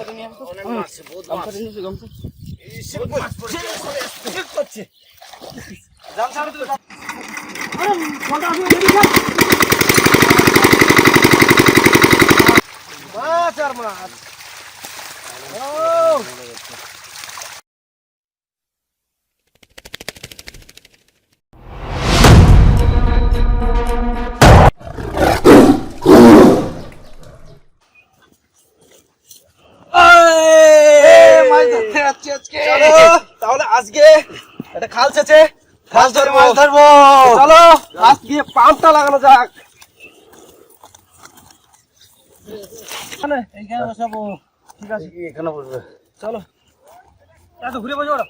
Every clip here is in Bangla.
গামছাটা নিয়ে আসো। অনেক মাছ আছে, বহুত মাছ। গামছাটা নিয়ে এসো, গামছা। মাছ আর মাছ। ও চলো তাহলে আজকে একটা খাল ছেচে মাছ ধরবো। চলো আজকে পাম্পটা লাগানো যাক। এইখানে বসাবো। ঠিক আছে, এখানে বসবে। চলো এত ঘুরে বসে ওরা।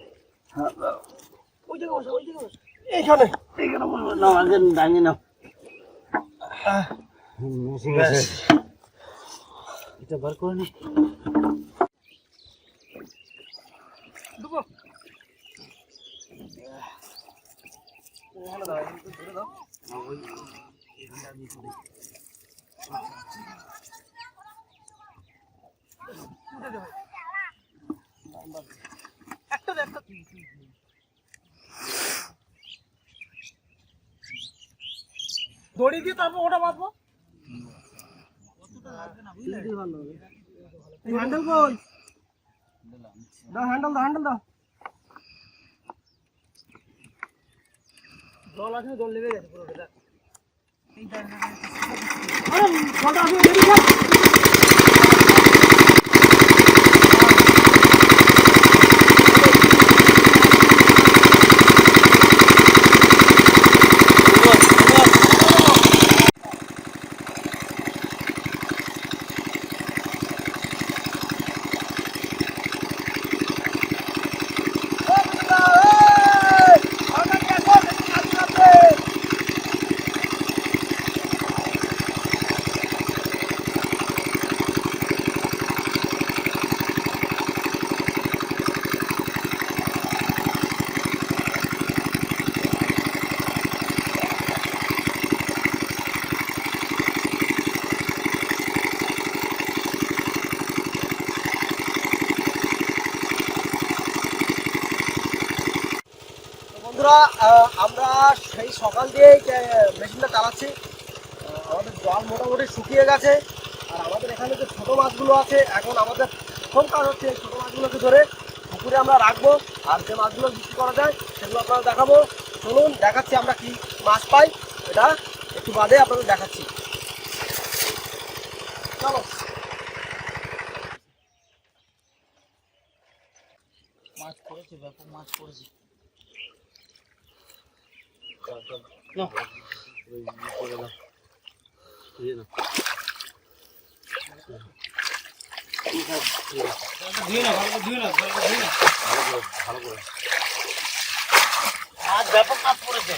ওই জায়গায় বসো, ওই জায়গায় বসো। এইখানে এইখানে বসবো না, আগে দাঁড়িয়ে নাও। এটা বার করে নি। দড়ি দিয়ে তারপর ওটা বাঁধবো। হ্যান্ডেল কই দাও, হ্যান্ডেল দাও, হ্যান্ডেল দাও। জল আছে, জল লেগে গেছে পুরোটা। বন্ধুরা, আমরা সেই সকাল দিয়ে মেশিনটা চালাচ্ছি। আমাদের জল মোটামুটি শুকিয়ে গেছে। আর আমাদের এখানে যে ছোটো মাছগুলো আছে, এখন আমাদের প্রথম কাজ হচ্ছে এই ছোটো মাছগুলোকে ধরে পুকুরে আমরা রাখবো। আর যে মাছগুলো বিক্রি করা যায় সেগুলো আপনারা দেখাবো। চলুন দেখাচ্ছি আমরা কি মাছ পাই, এটা একটু বাদে আপনাদের দেখাচ্ছি। চলো। মাছ পড়েছে, ব্যাপক মাছ পড়েছে। মাছ ব্যাপক মাছ পড়েছে।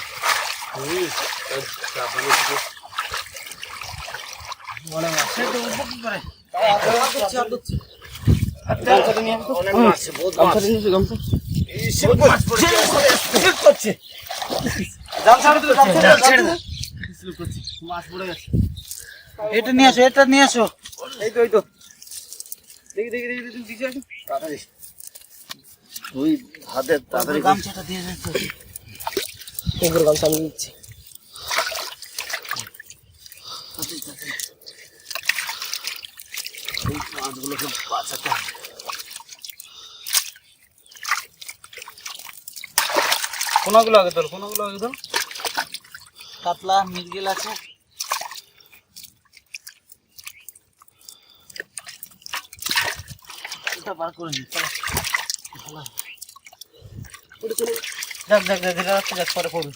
গামছাটা নিয়ে আসো। অনেক মাছ আছে, বহুত মাছ। গামছাটা নিয়ে এসো, গামছা। মাছ পড়েছে। মাছ পড়ে গেছে। এটা নিয়ে আসো, এটা নিয়ে আসো। এই তো, এই তো। দেখি দেখি দেখি দেখি দিছে আসো। তাড়াতাড়ি তুই হাতে তাড়াতাড়ি গামছাটা দিয়ে দেন তো। কুকুর গামছা আমি দিচ্ছি। এই মাছগুলোকে বাঁচাতে হবে। কোনাগুলো আগে ধর, কোনাগুলো আগে ধর। কাতলা মৃগেল আছে। এটা বার করে নি। চলো যাক যাক যাক, এটা রাখতে যাক, পরে পড়বে।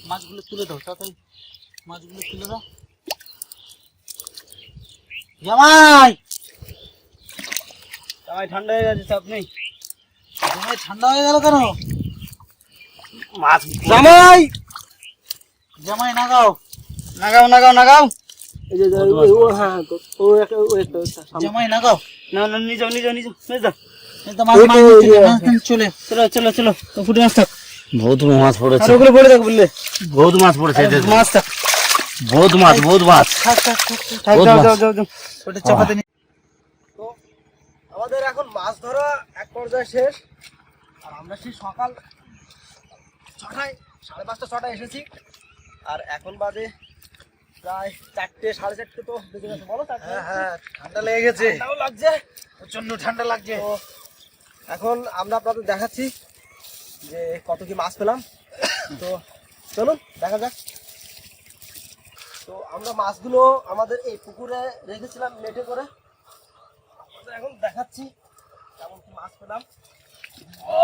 মাছগুলো তুলে দাও তাড়াতাড়ি, মাছগুলো তুলে দাও। জামাই জামাই ঠান্ডা হয়ে গেছে, চাপ নেই। জামাই ঠান্ডা হয়ে গেল কেন? মাছ জামাই জামাই নাগাও নাগাও নাগাও নাগাও। এই যে ও হ্যাঁ তো ও একটা জামাই নাগাও। না না নিয়ে যাও নিয়ে যাও নিয়ে যাও নিয়ে যাও। এটা মাছ মাছ চলে চলো চলো চলো তো ফুটে মাছ থাক। বহুত মাছ পড়েছে। আর ওগুলো পড়ে থাক বললে বহুত মাছ পড়েছে। মাছ থাক বহুত মাছ বহুত মাছ। যাও যাও যাও যাও ওটা চাপাতে নি। তো আমাদের এখন মাছ ধরা এক পর্যায়ে শেষ। আর আমরা সেই সকাল 6টায় 5:30 6টায় এসেছি। আর এখন বাজে প্রায় 4টে 4:30 তো বেজে গেছে বলো। হ্যাঁ ঠান্ডা লেগে গেছে, ঠান্ডাও লাগছে, প্রচন্ড ঠান্ডা লাগছে। তো এখন আমরা আপনাদের দেখাচ্ছি যে কত কি মাছ পেলাম। তো চলুন দেখা যাক। তো আমরা মাছগুলো আমাদের এই পুকুরে রেখেছিলাম নেটে করে। আপনাদের এখন দেখাচ্ছি কেমন কি মাছ পেলাম। ও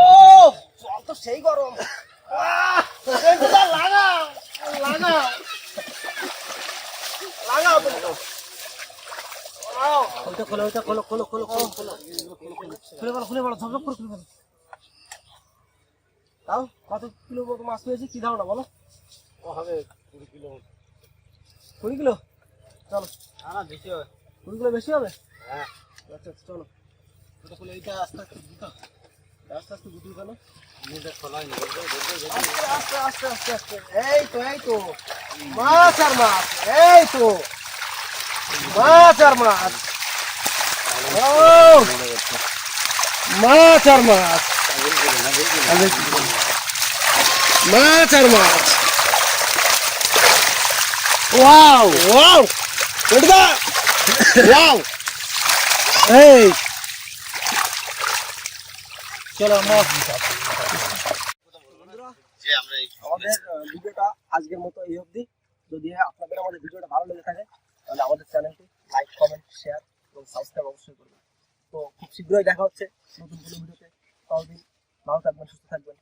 জল তো সেই গরম। লাগাও লাগাও লাগাও তুমি। ওইটা খোলো ওইটা খোলো খোলো খোলো খোলো খোলো খুলে বলো খুলে বলো ঝকঝক করে খুলে বলো। তাও কত কিলো মতো মাছ পেয়েছি কি ধারণা বলো? ও হবে 20 কিলো। 20 কিলো? চলো না বেশি হবে। 20 কিলো বেশি হবে? হ্যাঁ আচ্ছা চলো। ওটা খুলে এইটা আস্তে আস্তে দিতে, আস্তে আস্তে গুটিয়ে ফেলো। নিজে খোলাই না। আস্তে আস্তে আস্তে আস্তে আস্তে। এই তো মাছ আর মাছ। এই তো মাছ আর মাছ। ও মাছ আর মাছ। মাছ আর মাছ। ওয়াও ওয়াও এটা ওয়াও। এই চলো মাছ যে আমরা আমাদের ভিডিওটা আজকের মতো এই অবধি। যদি আপনাদের আমাদের ভিডিওটা ভালো লেগে থাকে তাহলে আমাদের চ্যানেলটি লাইক কমেন্ট শেয়ার এবং সাবস্ক্রাইব অবশ্যই করবেন। তো খুব শীঘ্রই দেখা হচ্ছে নতুন কোনো ভিডিওতে। ততদিন ভালো থাকবেন সুস্থ থাকবেন।